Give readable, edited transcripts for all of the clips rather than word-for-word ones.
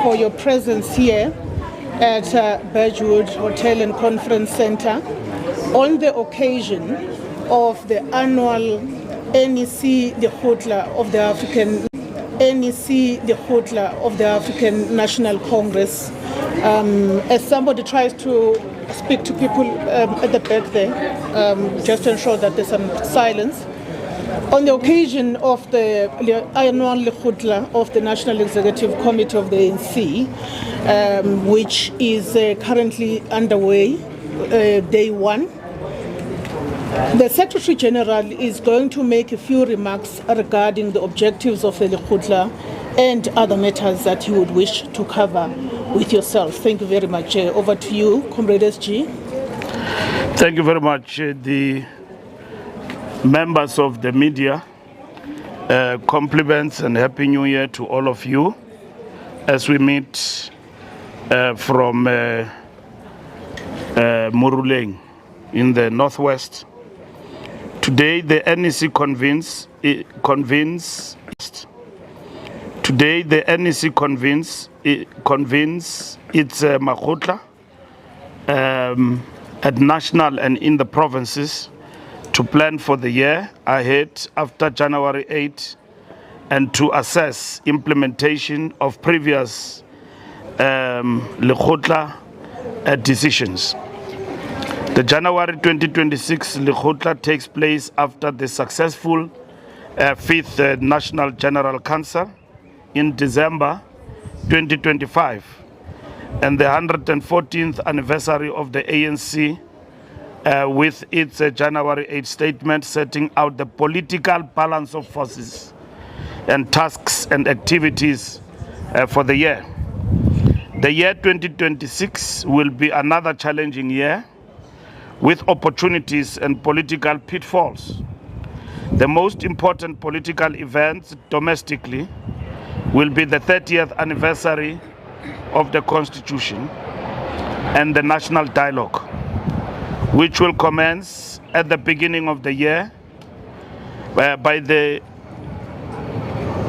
for your presence here at Birchwood Hotel and Conference Center on the occasion of the annual NEC Lekgotla of the African National Congress. As somebody tries to speak to people at the back there, just to ensure that there's some silence. On the occasion of the annual Lekgotla of the National Executive Committee of the ANC, which is currently underway, day one, the Secretary General is going to make a few remarks regarding the objectives of the Lekgotla and other matters that you would wish to cover with yourself. Thank you very much. Over to you, Comrade SG. Thank you very much, the members of the media. Compliments and Happy New Year to all of you as we meet from Moruleng in the northwest. Today the NEC convenes its Lekgotla at national and in the provinces to plan for the year ahead after January 8 and to assess implementation of previous Lekgotla decisions. The January 2026 Lekgotla takes place after the successful 5th National General Council in December 2025 and the 114th anniversary of the ANC with its January 8 statement setting out the political balance of forces and tasks and activities for the year. The year 2026 will be another challenging year with opportunities and political pitfalls. The most important political events domestically will be the 30th anniversary of the Constitution and the National Dialogue, which will commence at the beginning of the year. By the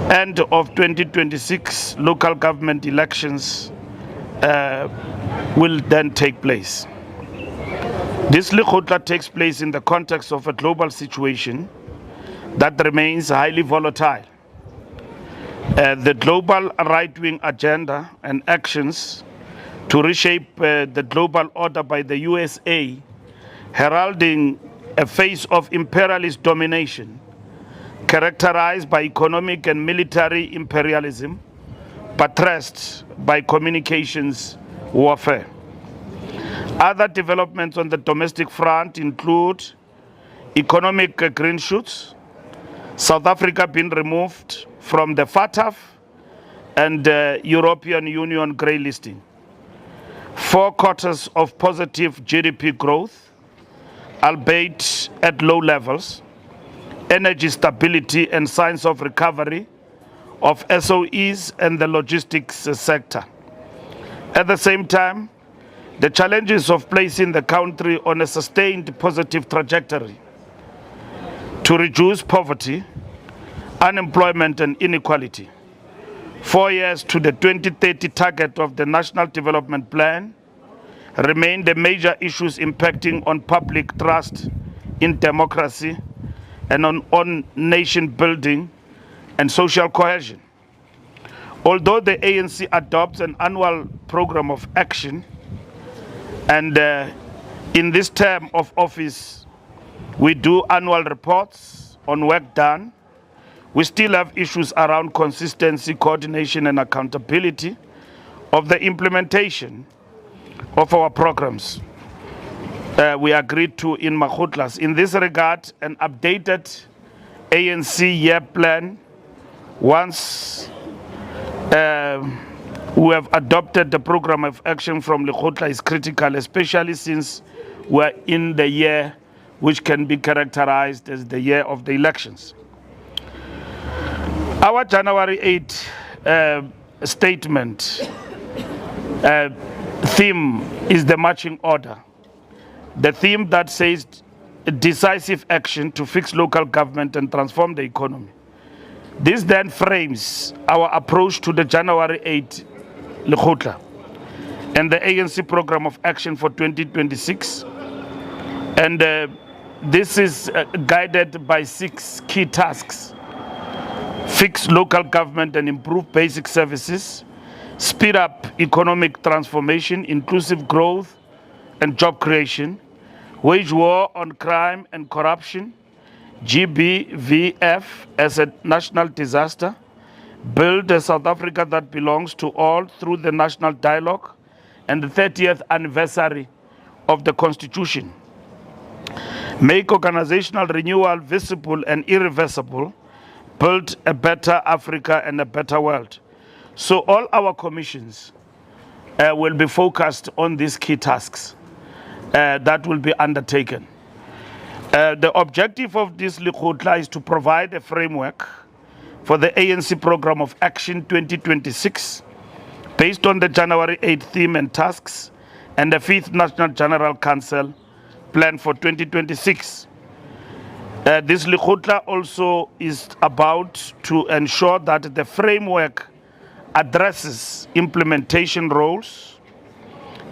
end of 2026, local government elections will then take place. This Lekgotla takes place in the context of a global situation that remains highly volatile. The global right-wing agenda and actions to reshape the global order by the USA, heralding a phase of imperialist domination characterized by economic and military imperialism, buttressed by communications warfare. Other developments on the domestic front include economic green shoots, South Africa being removed from the FATF and European Union grey listing, 4 quarters of positive GDP growth, albeit at low levels, energy stability and signs of recovery of SOEs and the logistics sector. At the same time, the challenges of placing the country on a sustained positive trajectory to reduce poverty, unemployment and inequality. 4 years to the 2030 target of the National Development Plan remain the major issues impacting on public trust in democracy and on nation building and social cohesion. Although the ANC adopts an annual program of action, and in this term of office, we do annual reports on work done, we still have issues around consistency, coordination, and accountability of the implementation of our programs we agreed to in Lekgotlas. In this regard, an updated ANC year plan, once we have adopted the program of action from Lekgotla, is critical, especially since we're in the year which can be characterized as the year of the elections. Our January 8 statement theme is the marching order. The theme that says decisive action to fix local government and transform the economy. This then frames our approach to the January 8 Lekgotla and the ANC program of action for 2026. And this is guided by 6 key tasks: fix local government and improve basic services, speed up economic transformation, inclusive growth and job creation, wage war on crime and corruption, GBVF as a national disaster, build a South Africa that belongs to all through the national dialogue and the 30th anniversary of the Constitution. Make organizational renewal visible and irreversible, build a better Africa and a better world. So all our commissions will be focused on these key tasks that will be undertaken. The objective of this Lekgotla is to provide a framework for the ANC Program of Action 2026 based on the January 8 theme and tasks and the 5th National General Council plan for 2026. This Lekgotla also is about to ensure that the framework addresses implementation roles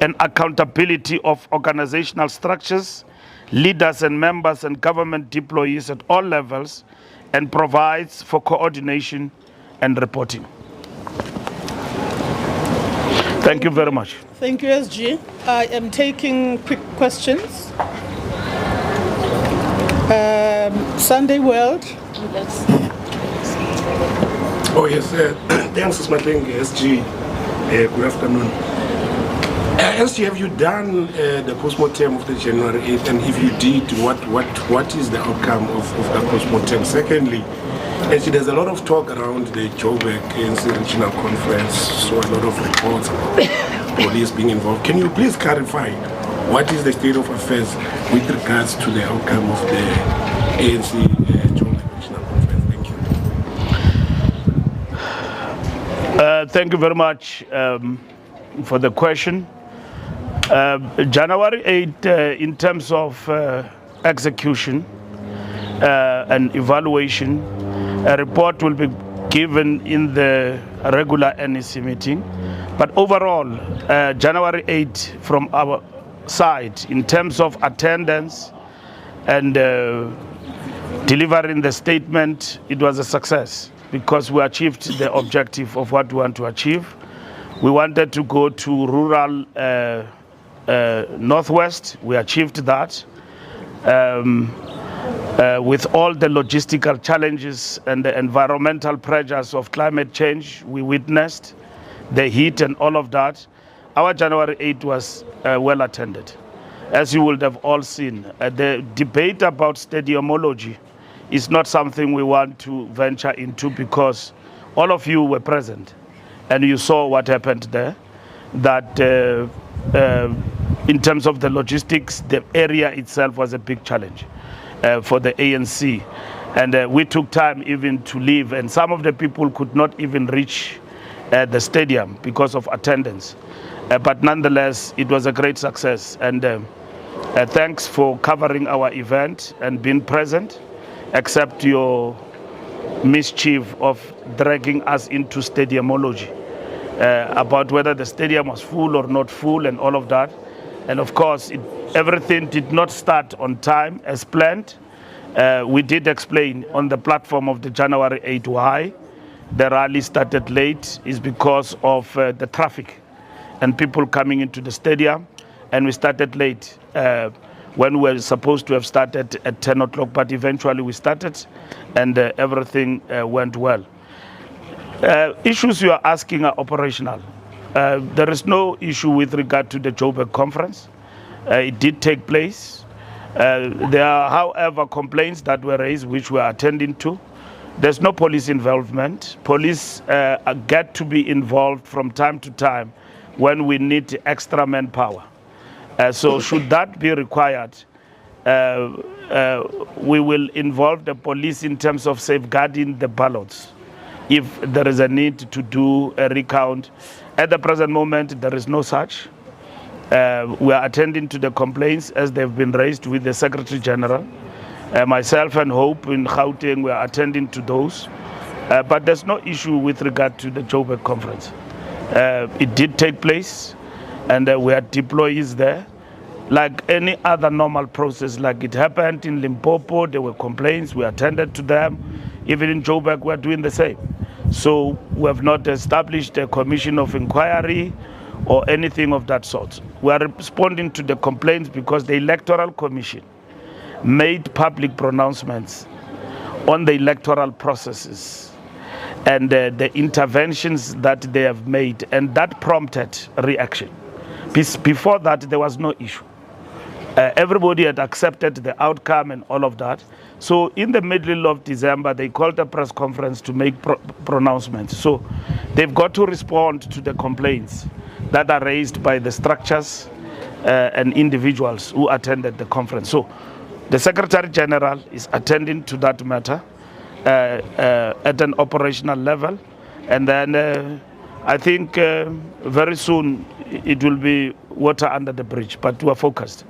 and accountability of organizational structures, leaders and members and government employees at all levels, and provides for coordination and reporting. Thank you very much. Thank you, SG. I am taking quick questions. Sunday World. Oh yes, thanks, Smatling, SG. Good afternoon. SG, have you done the postmortem of the January 8th? And if you did, what is the outcome of that postmortem? Secondly, SG, there's a lot of talk around the Joburg ANC Regional Conference, so a lot of reports about police being involved. Can you please clarify what is the state of affairs with regards to the outcome of the ANC Joburg Regional Conference? Thank you. Thank you very much for the question. January 8, in terms of execution and evaluation, a report will be given in the regular NEC meeting. But overall, January 8, from our side, in terms of attendance and delivering the statement, it was a success because we achieved the objective of what we want to achieve. We wanted to go to rural Northwest. We achieved that. With all the logistical challenges and the environmental pressures of climate change we witnessed, the heat and all of that, our January 8 was well attended. As you would have all seen, the debate about stadiumology is not something we want to venture into because all of you were present and you saw what happened there, that in terms of the logistics, the area itself was a big challenge for the ANC. And we took time even to leave, and some of the people could not even reach the stadium because of attendance. But nonetheless, it was a great success. And thanks for covering our event and being present, except your mischief of dragging us into stadiumology about whether the stadium was full or not full and all of that. And of course, everything did not start on time as planned. We did explain on the platform of the January 8 why the rally started late is because of the traffic and people coming into the stadium, and we started late when we were supposed to have started at 10 o'clock, but eventually we started and everything went well. Issues you are asking are operational. There is no issue with regard to the Joburg conference. It did take place. There are, however, complaints that were raised which we are attending to. There's no police involvement. Police get to be involved from time to time when we need extra manpower. So should that be required, we will involve the police in terms of safeguarding the ballots if there is a need to do a recount. At the present moment, there is no such. We are attending to the complaints as they've been raised with the Secretary General. Myself and Hope in Gauteng, we are attending to those. But there's no issue with regard to the Joburg conference. It did take place, and we had deployees there. Like any other normal process, like it happened in Limpopo, there were complaints, we attended to them. Even in Joburg, we're doing the same. So we have not established a commission of inquiry or anything of that sort. We are responding to the complaints because the Electoral Commission made public pronouncements on the electoral processes and the interventions that they have made, and that prompted reaction. Before that, there was no issue. Everybody had accepted the outcome and all of that. So in the middle of December, they called a press conference to make pronouncements. So they've got to respond to the complaints that are raised by the structures and individuals who attended the conference. So the Secretary General is attending to that matter at an operational level. And then I think very soon it will be water under the bridge, but we are focused.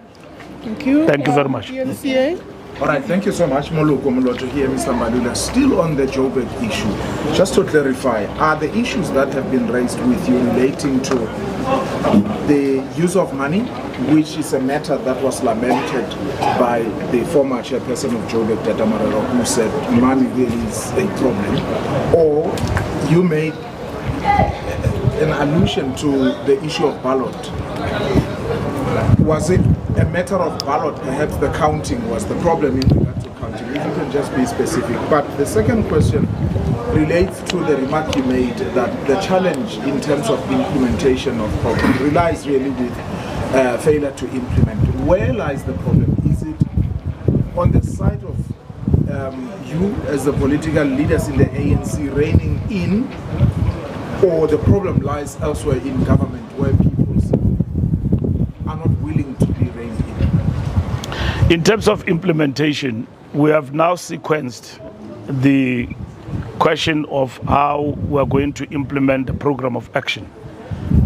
Thank you. Thank you very much. NCA. All right, thank you so much, Moloto here, Mr. Mbalula. Still on the Joburg issue, just to clarify, are the issues that have been raised with you relating to the use of money, which is a matter that was lamented by the former chairperson of Joburg, Tata Marero, who said money really is a problem, or you made an allusion to the issue of ballot? Was it a matter of ballot? Perhaps the counting was the problem in regard to counting. If you can just be specific. But the second question relates to the remark you made that the challenge in terms of implementation of program relies really with failure to implement. Where lies the problem? Is it on the side of you as the political leaders in the ANC reining in, or the problem lies elsewhere in government where people are not willing to be reined in? In terms of implementation, we have now sequenced the question of how we are going to implement the program of action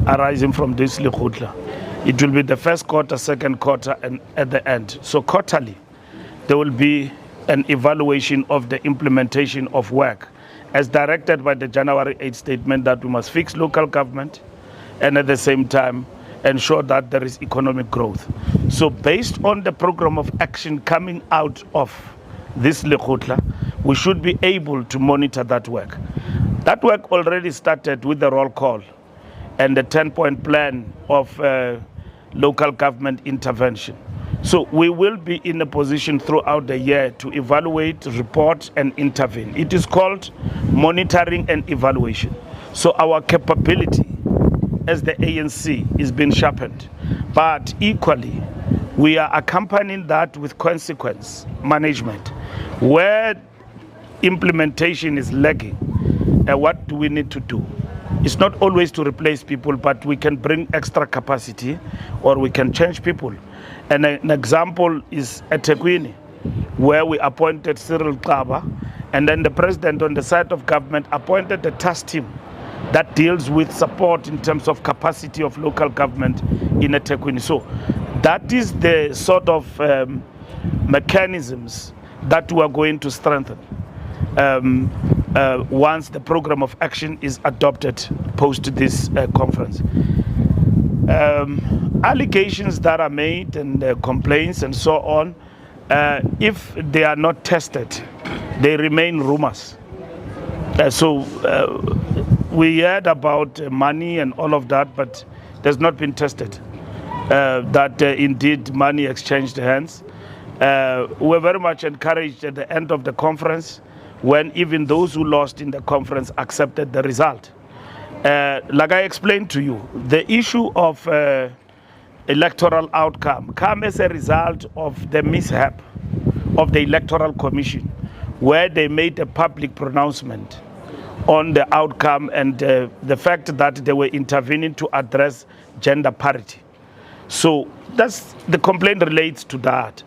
arising from this Lekgotla. It will be the first quarter, second quarter, and at the end. So quarterly, there will be an evaluation of the implementation of work as directed by the January 8 statement that we must fix local government and at the same time ensure that there is economic growth. So based on the program of action coming out of this Lekgotla, we should be able to monitor that work. That work already started with the roll call and the 10-point plan of local government intervention. So we will be in a position throughout the year to evaluate, report, and intervene. It is called monitoring and evaluation. So our capability as the ANC is being sharpened, but equally we are accompanying that with consequence management. Where implementation is lagging, what do we need to do? It's not always to replace people, but we can bring extra capacity or we can change people. And an example is at eThekwini, where we appointed Cyril Kaba, and then the president on the side of government appointed a task team that deals with support in terms of capacity of local government in eThekwini. So that is the sort of mechanisms that we are going to strengthen once the program of action is adopted post this conference. Allegations that are made and complaints and so on, if they are not tested, they remain rumors. We heard about money and all of that, but it has not been tested that indeed money exchanged hands. We were very much encouraged at the end of the conference when even those who lost in the conference accepted the result. Like I explained to you, the issue of electoral outcome come as a result of the mishap of the Electoral Commission, where they made a public pronouncement on the outcome and the fact that they were intervening to address gender parity. So that's the complaint relates to that.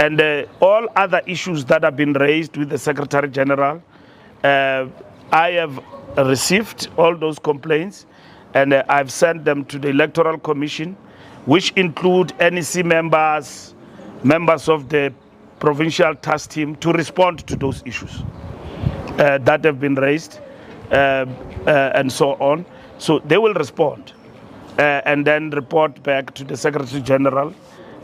And all other issues that have been raised with the Secretary General, I have received all those complaints and I've sent them to the Electoral Commission, which include NEC members, members of the provincial task team, to respond to those issues that have been raised and so on. So they will respond and then report back to the Secretary General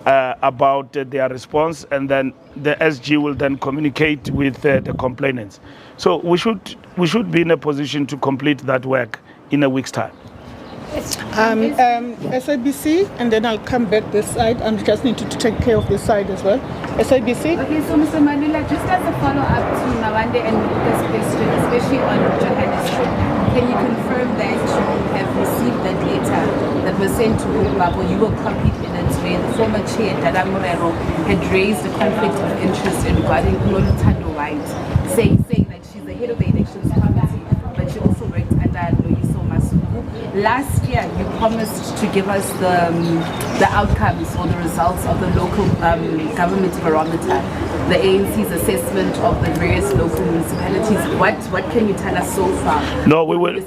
about their response, and then the SG will then communicate with the complainants. So we should be in a position to complete that work in a week's time. SABC, and then I'll come back this side. I just need to take care of this side as well. SABC. Okay, so Mr. Mbalula, just as a follow-up to Nawande and Luca's question, especially on Johannesburg, can you confirm that you have received that letter that was sent to Ubabo? You were copied in it, where the former chair, Dada Morero, had raised a conflict of interest regarding Lolutando White, saying that she's the head of the elections committee, but she also worked under Loyiso Masuku. Last year, you promised to give us the outcomes or the results of the local government barometer, the ANC's assessment of the various local municipalities. What can you tell us so far? No, we will.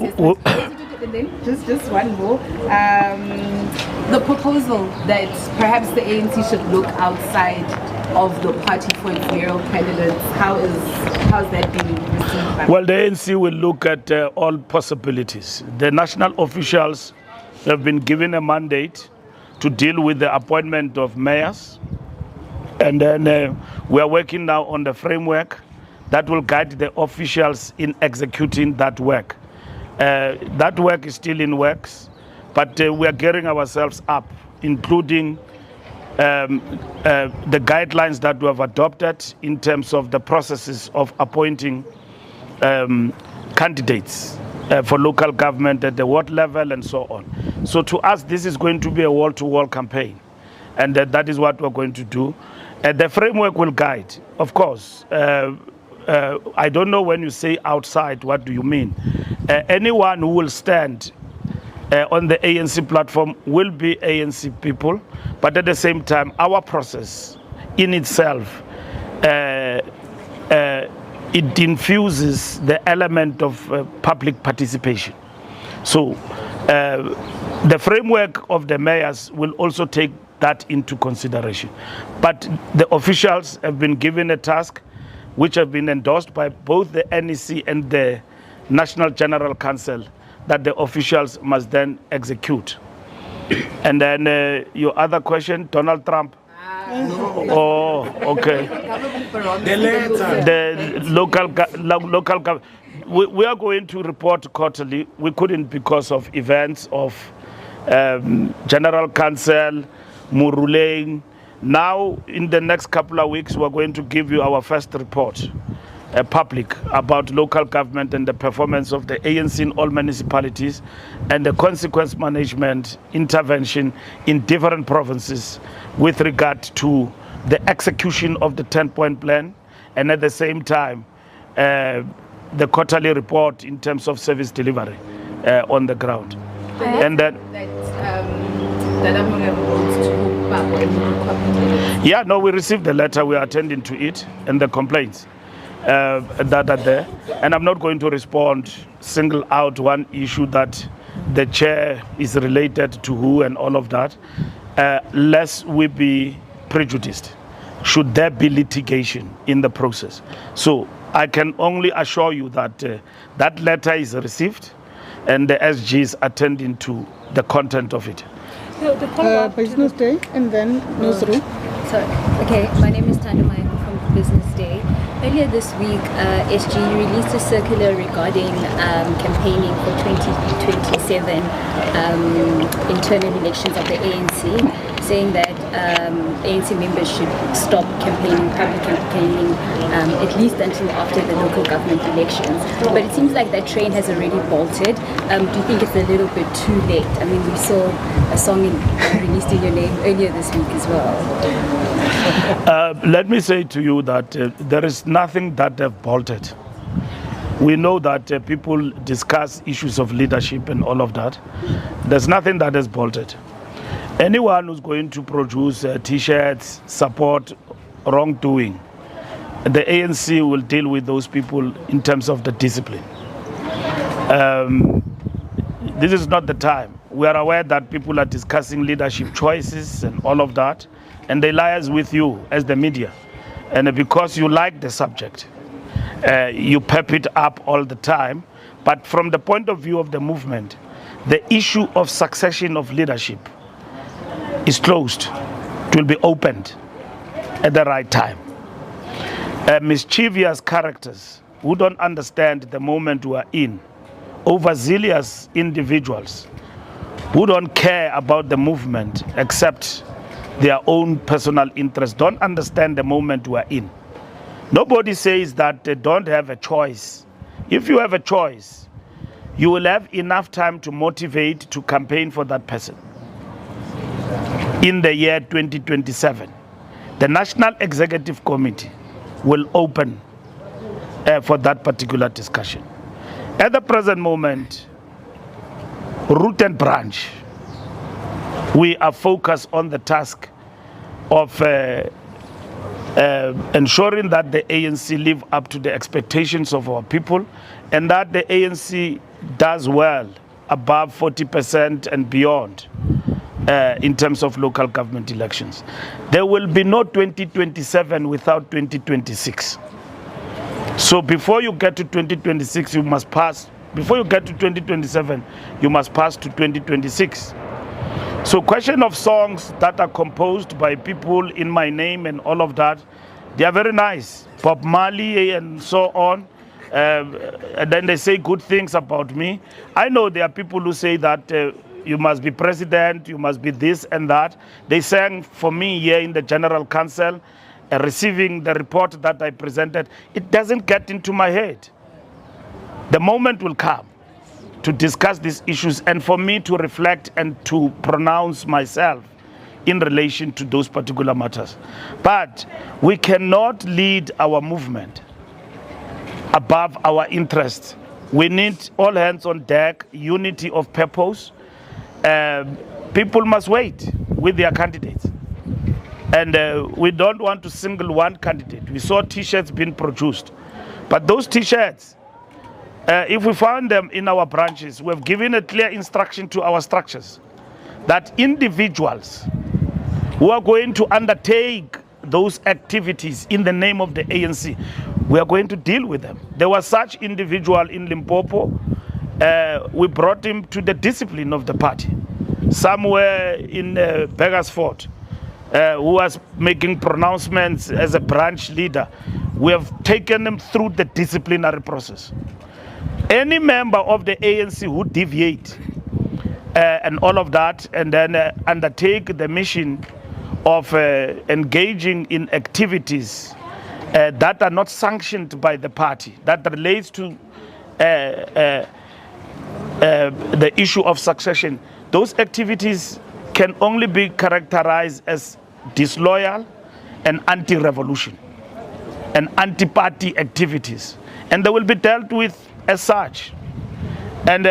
And then just one more. The proposal that perhaps the ANC should look outside of the party for its mayoral candidates, how's that being received? Well, the ANC will look at all possibilities. The national officials have been given a mandate to deal with the appointment of mayors, and then we are working now on the framework that will guide the officials in executing that work. That work is still in works, but we are gearing ourselves up, including the guidelines that we have adopted in terms of the processes of appointing candidates for local government at the ward level and so on. So to us, this is going to be a wall-to-wall campaign, and that is what we're going to do. The framework will guide, of course. I don't know when you say outside, what do you mean? Anyone who will stand on the ANC platform will be ANC people, but at the same time, our process in itself, it infuses the element of public participation. So the framework of the mayors will also take that into consideration. But the officials have been given a task which have been endorsed by both the NEC and the National General Council that the officials must then execute. And then your other question, Donald Trump. Oh, okay. The local government. We are going to report quarterly. We couldn't because of events of General Council, Muruleng. Now, in the next couple of weeks, we're going to give you our first report, public, about local government and the performance of the ANC in all municipalities and the consequence management intervention in different provinces with regard to the execution of the 10-point plan, and at the same time, the quarterly report in terms of service delivery on the ground. And then yeah, no, we received the letter, we are attending to it, and the complaints that are there. And I'm not going to respond, single out one issue that the chair is related to who and all of that, lest we be prejudiced, should there be litigation in the process. So I can only assure you that that letter is received and the SG is attending to the content of it. Business Day and then newsroom. Sorry. Okay, my name is Tanda Michael from Business Day. Earlier this week, SG released a circular regarding campaigning for 2027 internal elections of the ANC, saying that ANC members should stop campaigning, public campaigning, at least until after the local government elections. But it seems like that train has already bolted. Do you think it's a little bit too late? I mean, we saw a song released in your name earlier this week as well. Let me say to you that there is nothing that they've bolted. We know that people discuss issues of leadership and all of that. There's nothing that has bolted. Anyone who's going to produce T-shirts, support wrongdoing, the ANC will deal with those people in terms of the discipline. This is not the time. We are aware that people are discussing leadership choices and all of that, and they liaise with you as the media. And because you like the subject, you pep it up all the time. But from the point of view of the movement, the issue of succession of leadership is closed. It will be opened at the right time. Mischievous characters who don't understand the moment we are in, overzealous individuals who don't care about the movement except their own personal interest, don't understand the moment we are in. Nobody says that they don't have a choice. If you have a choice, you will have enough time to motivate, to campaign for that person. In the year 2027, the National Executive Committee will open for that particular discussion. At the present moment, root and branch, we are focused on the task of ensuring that the ANC live up to the expectations of our people and that the ANC does well above 40% and beyond in terms of local government elections. There will be no 2027 without 2026. So before you get to 2026, you must pass. Before you get to 2027, you must pass to 2026. So question of songs that are composed by people in my name and all of that, they are very nice. Bob Marley and so on. And then they say good things about me. I know there are people who say that you must be president, you must be this and that. They sang for me here in the General Council, receiving the report that I presented. It doesn't get into my head. The moment will come to discuss these issues and for me to reflect and to pronounce myself in relation to those particular matters. But we cannot lead our movement above our interests. We need all hands on deck, unity of purpose. People must wait with their candidates. And we don't want to single one candidate. We saw T-shirts being produced. But those T-shirts, if we find them in our branches, we've given a clear instruction to our structures that individuals who are going to undertake those activities in the name of the ANC, we are going to deal with them. There was such individual in Limpopo. We brought him to the discipline of the party. Somewhere in Beggarsford, who was making pronouncements as a branch leader, we have taken him through the disciplinary process. Any member of the ANC who deviate and all of that and then undertake the mission of engaging in activities that are not sanctioned by the party, that relates to the issue of succession, those activities can only be characterized as disloyal and anti-revolution and anti-party activities. And they will be dealt with as such. And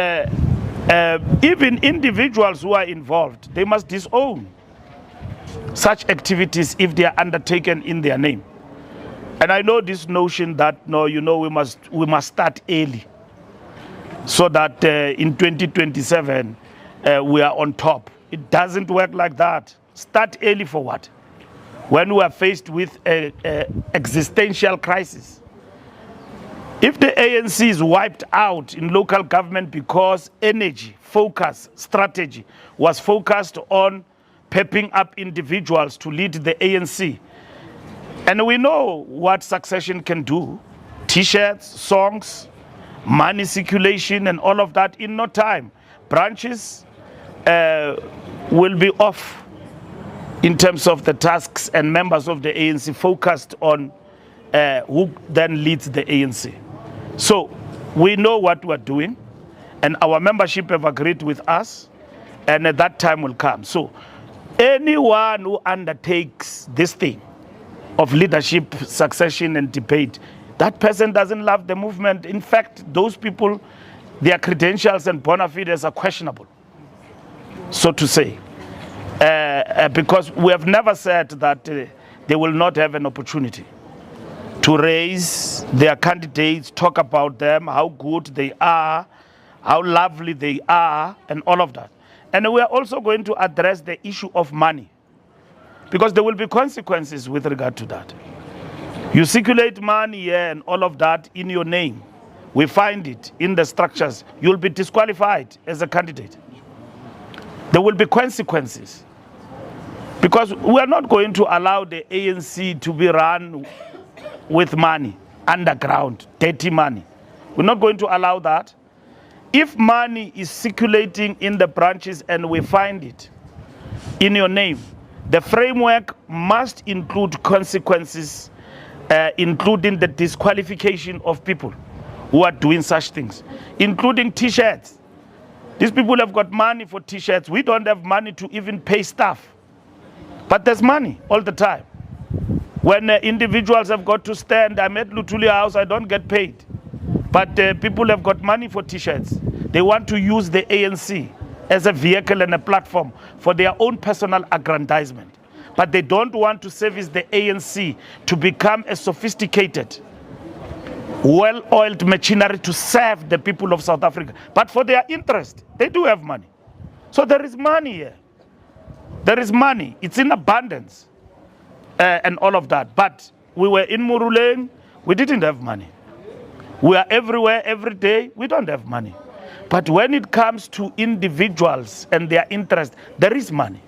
even individuals who are involved, they must disown such activities if they are undertaken in their name. And I know this notion that, no, you know, we must start early so that in 2027 we are on top. It doesn't work like that. Start early for what? When we are faced with an existential crisis. If the ANC is wiped out in local government because energy, focus, strategy was focused on pepping up individuals to lead the ANC, and we know what succession can do, T-shirts, songs, money circulation and all of that, in no time, branches will be off in terms of the tasks and members of the ANC focused on who then leads the ANC. So we know what we're doing and our membership have agreed with us, and at that time will come. So anyone who undertakes this thing of leadership, succession and debate, that person doesn't love the movement. In fact, those people, their credentials and bona fides are questionable, so to say. Because we have never said that they will not have an opportunity to raise their candidates, talk about them, how good they are, how lovely they are, and all of that. And we are also going to address the issue of money, because there will be consequences with regard to that. You circulate money here and all of that in your name, we find it in the structures, you'll be disqualified as a candidate. There will be consequences. Because we are not going to allow the ANC to be run with money, underground, dirty money. We're not going to allow that. If money is circulating in the branches and we find it in your name, the framework must include consequences, including the disqualification of people who are doing such things, including T-shirts. These people have got money for T-shirts. We don't have money to even pay staff. But there's money all the time. When individuals have got to stand, I'm at Lutulia House, I don't get paid. But people have got money for T-shirts. They want to use the ANC as a vehicle and a platform for their own personal aggrandizement. But they don't want to service the ANC to become a sophisticated, well-oiled machinery to serve the people of South Africa. But for their interest, they do have money. So there is money here. There is money. It's in abundance and all of that. But we were in Moruleng, we didn't have money. We are everywhere, every day, we don't have money. But when it comes to individuals and their interest, there is money.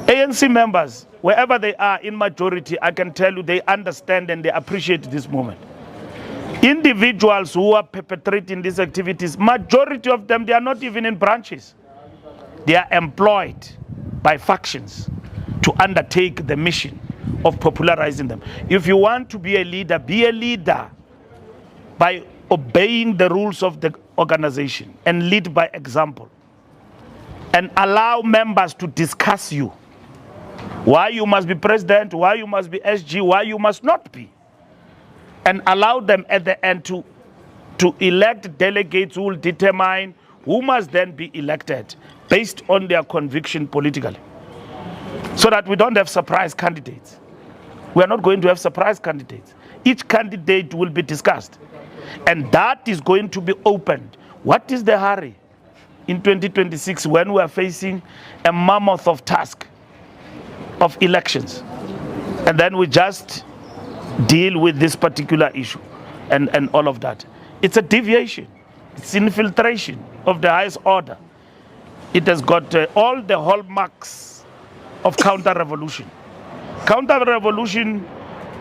ANC members, wherever they are in majority, I can tell you they understand and they appreciate this moment. Individuals who are perpetrating these activities, majority of them, they are not even in branches. They are employed by factions to undertake the mission of popularizing them. If you want to be a leader by obeying the rules of the organization and lead by example and allow members to discuss you. Why you must be president, why you must be SG, why you must not be. And allow them at the end to elect delegates who will determine who must then be elected based on their conviction politically. So that we don't have surprise candidates. We are not going to have surprise candidates. Each candidate will be discussed. And that is going to be opened. What is the hurry in 2026 when we are facing a mammoth of task of elections? And then we just deal with this particular issue and all of that. It's a deviation. It's infiltration of the highest order. It has got all the hallmarks of counter-revolution. Counter-revolution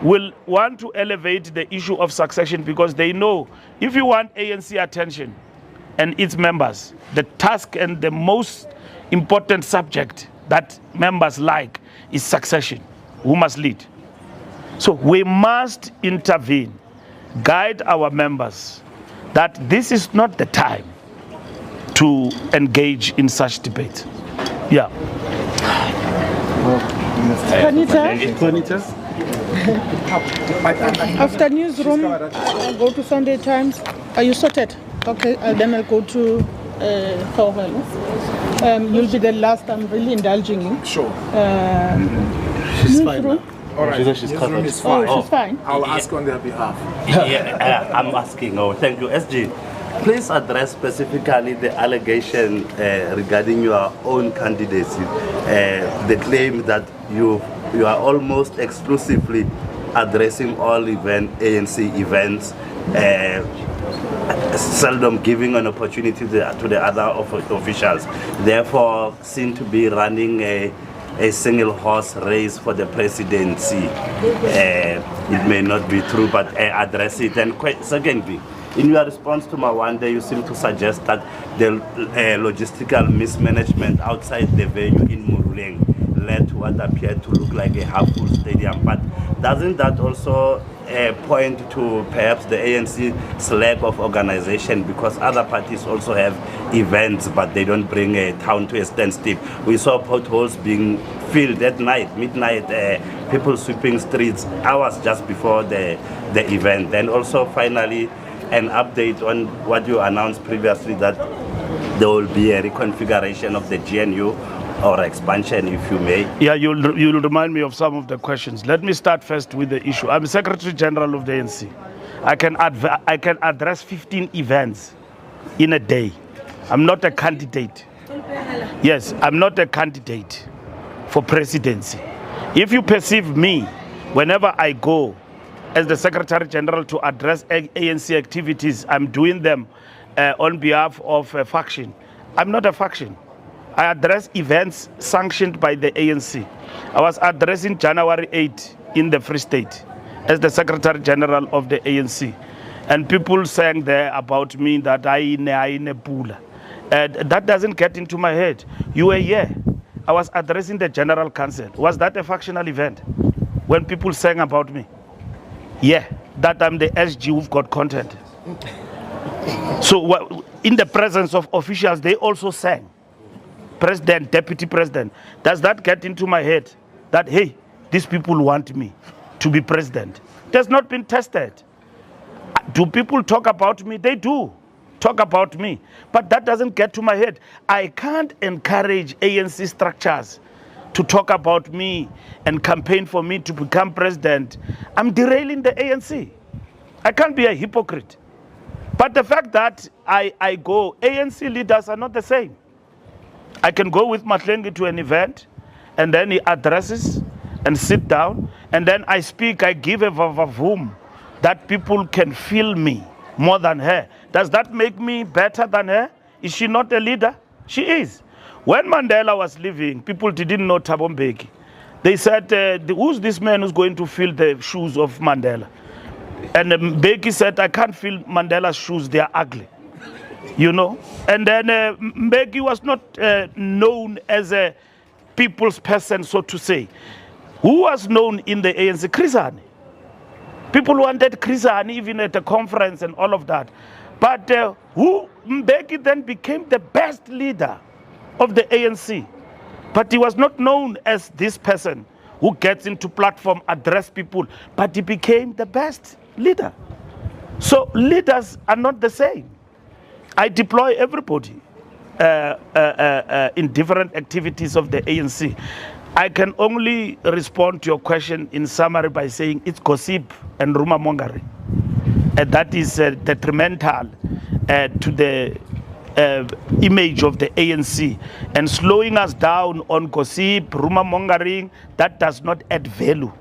will want to elevate the issue of succession because they know if you want ANC attention and its members, the task and the most important subject that members like is succession. Who must lead? So we must intervene, guide our members that this is not the time to engage in such debate. Yeah. After newsroom, I'll go to Sunday Times. Are you sorted? Okay, then I'll go to Thorwell. You'll be the last. I'm really indulging you. Sure. She's fine now. All right. She's covered. Is fine. Oh, she's fine. I'll ask on their behalf. I'm asking. Oh, thank you, SG. Please address specifically the allegation regarding your own candidacy, the claim that you are almost exclusively addressing all ANC events, seldom giving an opportunity to the other officials, therefore seem to be running a single horse race for the presidency. It may not be true, but address it. And secondly, in your response to Mawande, you seem to suggest that the logistical mismanagement outside the venue in Moruleng led to what appeared to look like a half-full stadium. But doesn't that also point to perhaps the ANC's lack of organization, because other parties also have events but they don't bring a town to a standstill? We saw potholes being filled at night, midnight, people sweeping streets hours just before the event. And also finally, an update on what you announced previously, that there will be a reconfiguration of the GNU or expansion, if you may. Yeah, you'll remind me of some of the questions. Let me start first with the issue. I'm Secretary General of the ANC. I can address 15 events in a day. I'm not a candidate. Yes, I'm not a candidate for presidency. If you perceive me, whenever I go as the Secretary General to address ANC activities. I'm doing them on behalf of a faction. I'm not a faction. I address events sanctioned by the ANC. I was addressing January 8 in the Free State as the Secretary General of the ANC. And people saying there about me that I pula. That doesn't get into my head. You were here. I was addressing the General Council. Was that a factional event? When people sang about me? Yeah, that I'm the SG who've got content. So in the presence of officials, they also sang. President, Deputy President. Does that get into my head? That, hey, these people want me to be president. It has not been tested. Do people talk about me? They do talk about me. But that doesn't get to my head. I can't encourage ANC structures to talk about me and campaign for me to become president. I'm derailing the ANC. I can't be a hypocrite. But the fact that I go, ANC leaders are not the same. I can go with Mahlengi to an event, and then he addresses and sit down, and then I speak, I give a vavavoom that people can feel me more than her. Does that make me better than her? Is she not a leader? She is. When Mandela was leaving, people didn't know Thabo Mbeki. They said, who's this man who's going to fill the shoes of Mandela? And Mbeki said, I can't fill Mandela's shoes, they are ugly. You know? And then Mbeki was not known as a people's person, so to say. Who was known in the ANC? Chris Hani. People wanted Chris Hani even at the conference and all of that. But Mbeki then became the best leader of the ANC. But he was not known as this person who gets into platform, address people, but he became the best leader. So leaders are not the same. I deploy everybody in different activities of the ANC. I can only respond to your question in summary by saying it's gossip and rumor mongering. And that is detrimental to the image of the ANC, and slowing us down on gossip, rumor mongering, that does not add value,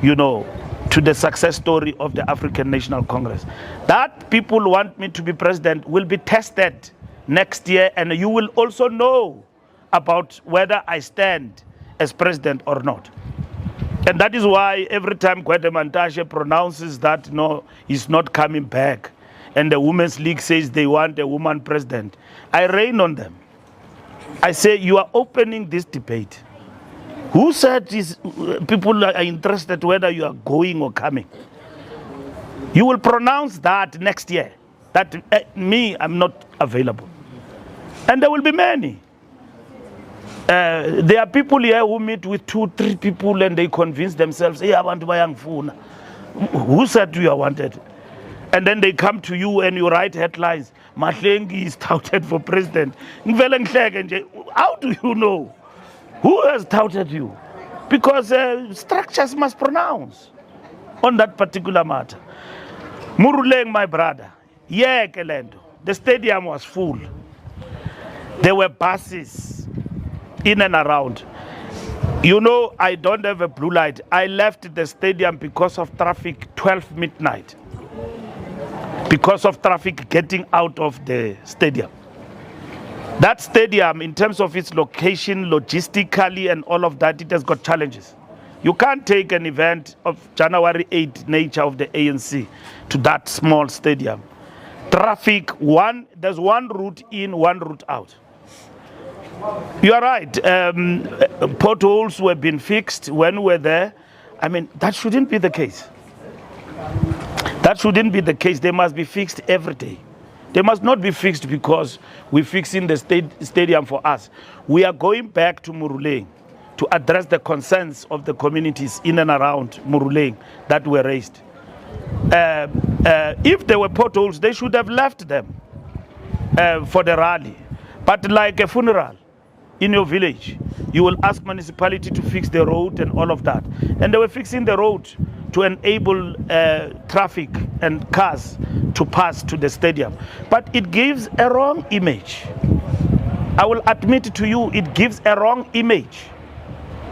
you know, to the success story of the African National Congress. That people want me to be president will be tested next year, and you will also know about whether I stand as president or not. And that is why every time Gwede Mantashe pronounces that no, he's not coming back, and the Women's League says they want a woman president, I rain on them. I say, you are opening this debate. Who said people are interested whether you are going or coming? You will pronounce that next year, that me, I'm not available. And there will be many. There are people here who meet with 2-3 people and they convince themselves, hey, I want to buy young phone. Who said you are wanted? And then they come to you and you write headlines. Mahlengi is touted for president. How do you know? Who has touted you? Because structures must pronounce on that particular matter. Muruleng, my brother. Yeah, Kelendo. The stadium was full. There were buses in and around. You know, I don't have a blue light. I left the stadium because of traffic 12 midnight. Because of traffic getting out of the stadium. That stadium, in terms of its location, logistically and all of that, it has got challenges. You can't take an event of January 8 nature of the ANC to that small stadium. Traffic, there's one route in, one route out. You are right. Potholes were being fixed when we're there. I mean, that shouldn't be the case. That shouldn't be the case. They must be fixed every day. They must not be fixed because we're fixing the stadium for us. We are going back to Muruleng to address the concerns of the communities in and around Muruleng that were raised. If there were potholes, they should have left them for the rally. But like a funeral in your village, you will ask municipality to fix the road and all of that. And they were fixing the road to enable traffic and cars to pass to the stadium. But it gives a wrong image. I will admit to you, it gives a wrong image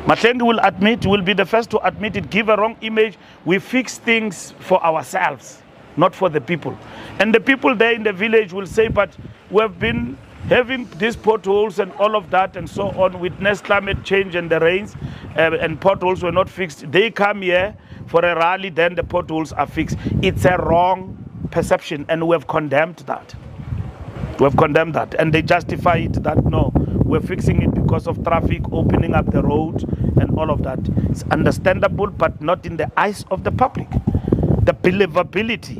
Mahlengi will admit, will be the first to admit it, give a wrong image. We fix things for ourselves, not for the people. And the people there in the village will say, but we have been having these potholes and all of that and so on, witness climate change and the rains, and potholes were not fixed. They come here for a rally, then the potholes are fixed. It's a wrong perception, and we have condemned that. We have condemned that, and they justify it that no, we're fixing it because of traffic, opening up the road and all of that. It's understandable, but not in the eyes of the public. The believability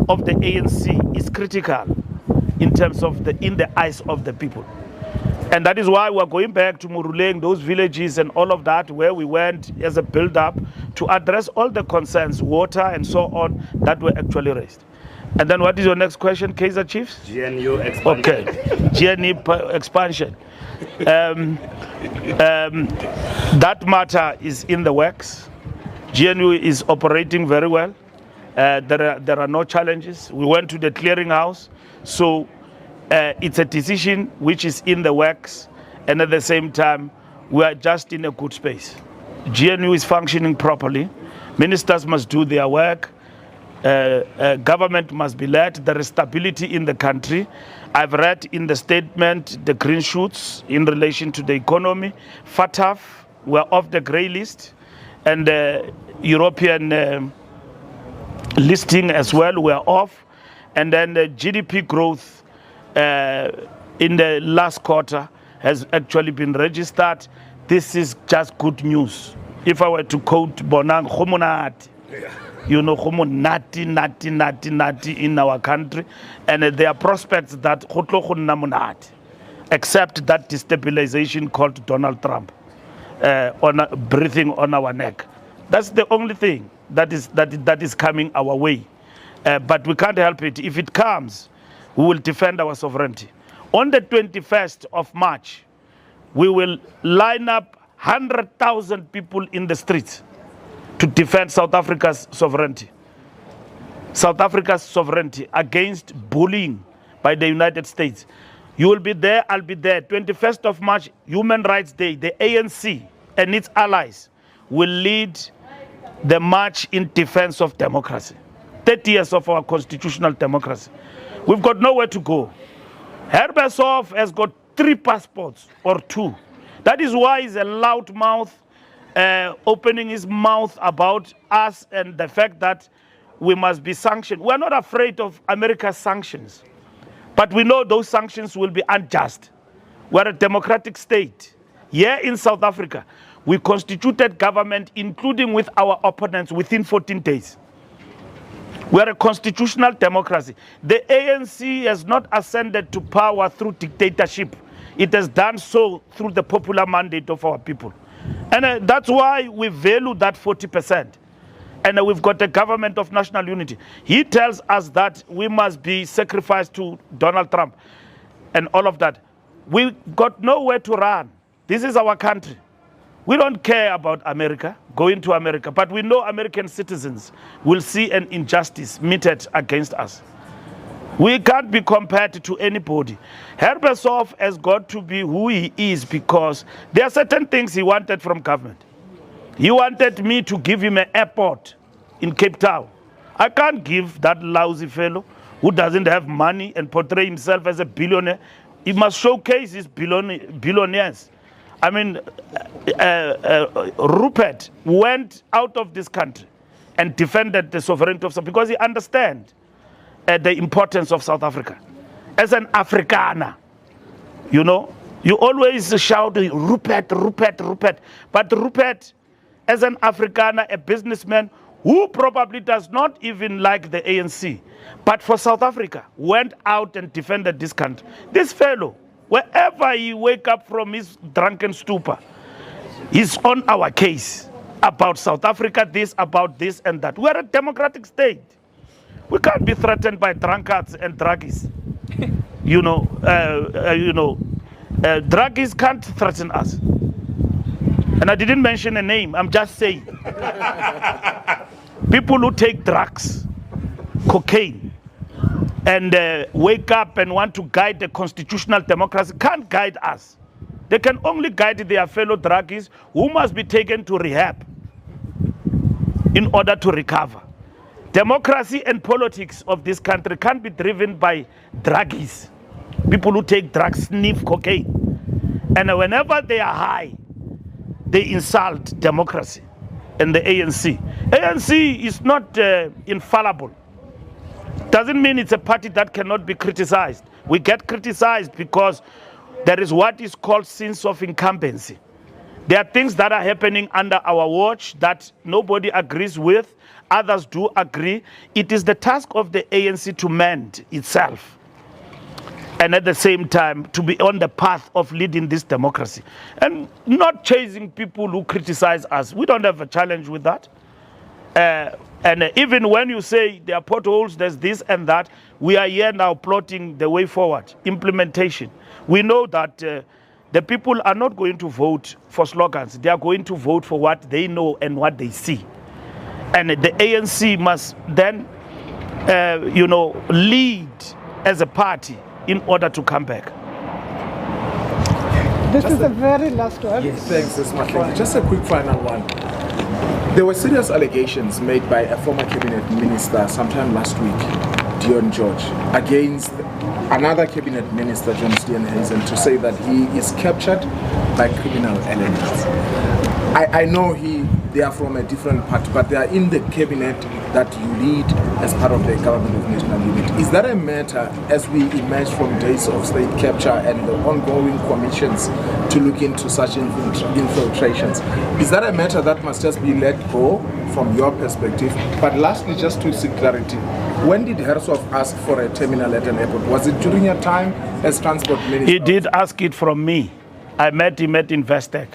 of the ANC is critical in terms of in the eyes of the people. And that is why we're going back to Muruleng, those villages and all of that, where we went as a build-up to address all the concerns, water and so on, that were actually raised. And then what is your next question, Kaiser Chiefs? GNU expansion. Okay, GNU expansion. That matter is in the works. GNU is operating very well. There are no challenges. We went to the clearinghouse. So it's a decision which is in the works. And at the same time, we are just in a good space. GNU is functioning properly. Ministers must do their work. Government must be led. There is stability in the country. I've read in the statement the green shoots in relation to the economy. FATF were off the grey list, and the European listing as well were off. And then the GDP growth in the last quarter has actually been registered. This is just good news. If I were to quote Bonang, Khomonati. You know, nati in our country, and there are prospects that except that destabilization called Donald Trump breathing on our neck. That's the only thing that is coming our way. But we can't help it. If it comes, we will defend our sovereignty. On the 21st of March, we will line up 100,000 people in the streets to defend South Africa's sovereignty. South Africa's sovereignty against bullying by the United States. You will be there, I'll be there. 21st of March, Human Rights Day, the ANC and its allies will lead the march in defense of democracy. 30 years of our constitutional democracy. We've got nowhere to go. Herbesoff has got 3 passports or 2. That is why he's a loud mouth, opening his mouth about us and the fact that we must be sanctioned. We're not afraid of America's sanctions, but we know those sanctions will be unjust. We're a democratic state. Here in South Africa, we constituted government, including with our opponents, within 14 days. We're a constitutional democracy. The ANC has not ascended to power through dictatorship. It has done so through the popular mandate of our people. And that's why we value that 40%. And we've got a government of national unity. He tells us that we must be sacrificed to Donald Trump and all of that. We've got nowhere to run. This is our country. We don't care about America, going to America, but we know American citizens will see an injustice meted against us. We can't be compared to anybody. Herbesoff has got to be who he is because there are certain things he wanted from government. He wanted me to give him an airport in Cape Town. I can't give that lousy fellow who doesn't have money and portray himself as a billionaire. He must showcase his billionaires. I mean, Rupert went out of this country and defended the sovereignty of South Africa because he understands the importance of South Africa. As an Afrikaner, you know, you always shout, Rupert, Rupert, Rupert. But Rupert, as an Afrikaner, a businessman who probably does not even like the ANC, but for South Africa, went out and defended this country. This fellow, wherever he wake up from his drunken stupor, he's on our case about South Africa, this, about this and that. We're a democratic state. We can't be threatened by drunkards and druggies. Druggies can't threaten us. And I didn't mention a name, I'm just saying. People who take drugs, cocaine, and wake up and want to guide the constitutional democracy can't guide us. They can only guide their fellow druggies who must be taken to rehab in order to recover. Democracy and politics of this country can't be driven by druggies, people who take drugs, sniff cocaine. And whenever they are high, they insult democracy and the ANC. ANC is not infallible. Doesn't mean it's a party that cannot be criticized. We get criticized because there is what is called sense of incumbency. There are things that are happening under our watch that nobody agrees with, others do agree. It is the task of the ANC to mend itself, and at the same time to be on the path of leading this democracy and not chasing people who criticize us. We don't have a challenge with that. And even when you say there are potholes, there's this and that, we are here now plotting the way forward, implementation. We know that the people are not going to vote for slogans. They are going to vote for what they know and what they see. And the ANC must then, lead as a party in order to come back. This is the very last one. Yes, thanks, Ms. Matleng. Just a quick final one. There were serious allegations made by a former cabinet minister sometime last week, Dion George, against another cabinet minister, John Steenhuisen, to say that he is captured by criminal elements. I know they are from a different party, but they are in the cabinet that you lead as part of the government of national unity. Is that a matter, as we emerge from days of state capture and the ongoing commissions to look into such infiltrations, is that a matter that must just be let go from your perspective? But lastly, just to seek clarity, when did Hersov ask for a terminal at an airport? Was it during your time as transport minister? He did ask it from me. I met him at Investec.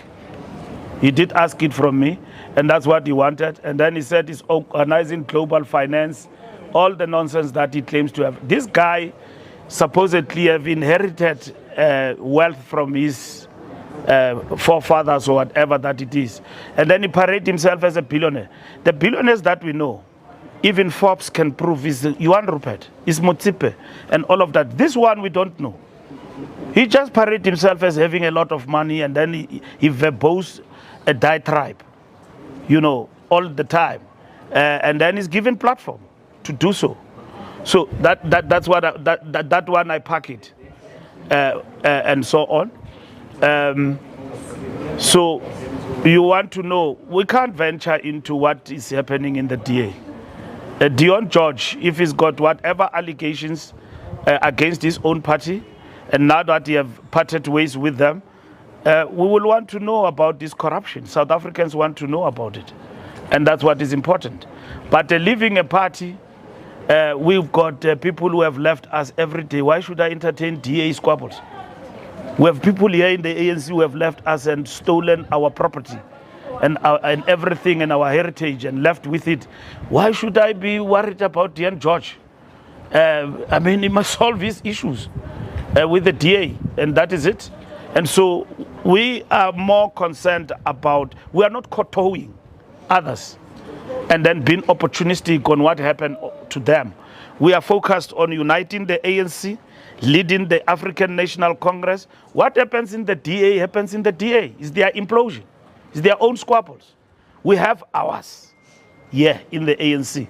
He did ask it from me, and that's what he wanted. And then he said he's organizing global finance, all the nonsense that he claims to have. This guy supposedly have inherited wealth from his forefathers or whatever that it is. And then he parades himself as a billionaire. The billionaires that we know, even Forbes can prove, is Johan Rupert, is Motsepe, and all of that. This one we don't know. He just parades himself as having a lot of money, and then he verbose a diatribe, all the time, and then he's given platform to do so. So that's what that one I pack it, and so on. So you want to know? We can't venture into what is happening in the DA. Dion George, if he's got whatever allegations against his own party, and now that he have parted ways with them, we will want to know about this corruption. South Africans want to know about it. And that's what is important. But leaving a party, we've got people who have left us every day. Why should I entertain DA squabbles? We have people here in the ANC who have left us and stolen our property and everything and our heritage and left with it. Why should I be worried about Dion George? He must solve his issues with the DA, and that is it. And so we are more concerned about, we are not kowtowing others and then being opportunistic on what happened to them. We are focused on uniting the ANC, leading the African National Congress. What happens in the DA happens in the DA. It's their implosion. It's their own squabbles. We have ours here in the ANC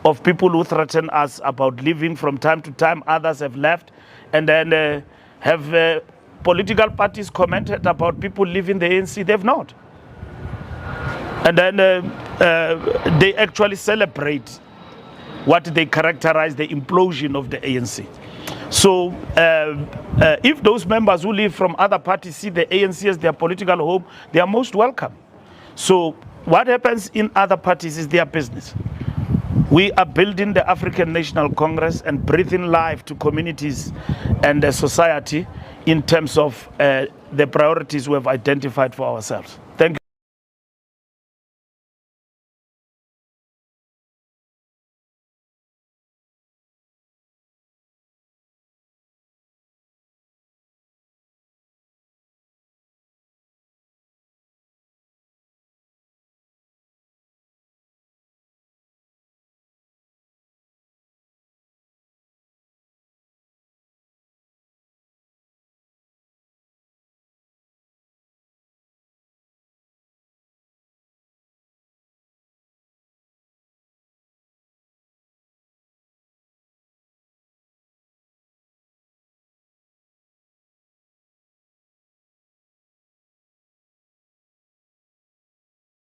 of people who threaten us about leaving from time to time. Others have left, and then have political parties commented about people leaving the ANC. They've not. And then they actually celebrate what they characterize the implosion of the ANC. So if those members who leave from other parties see the ANC as their political home, they are most welcome. So what happens in other parties is their business. We are building the African National Congress and breathing life to communities and the society in terms of the priorities we have identified for ourselves.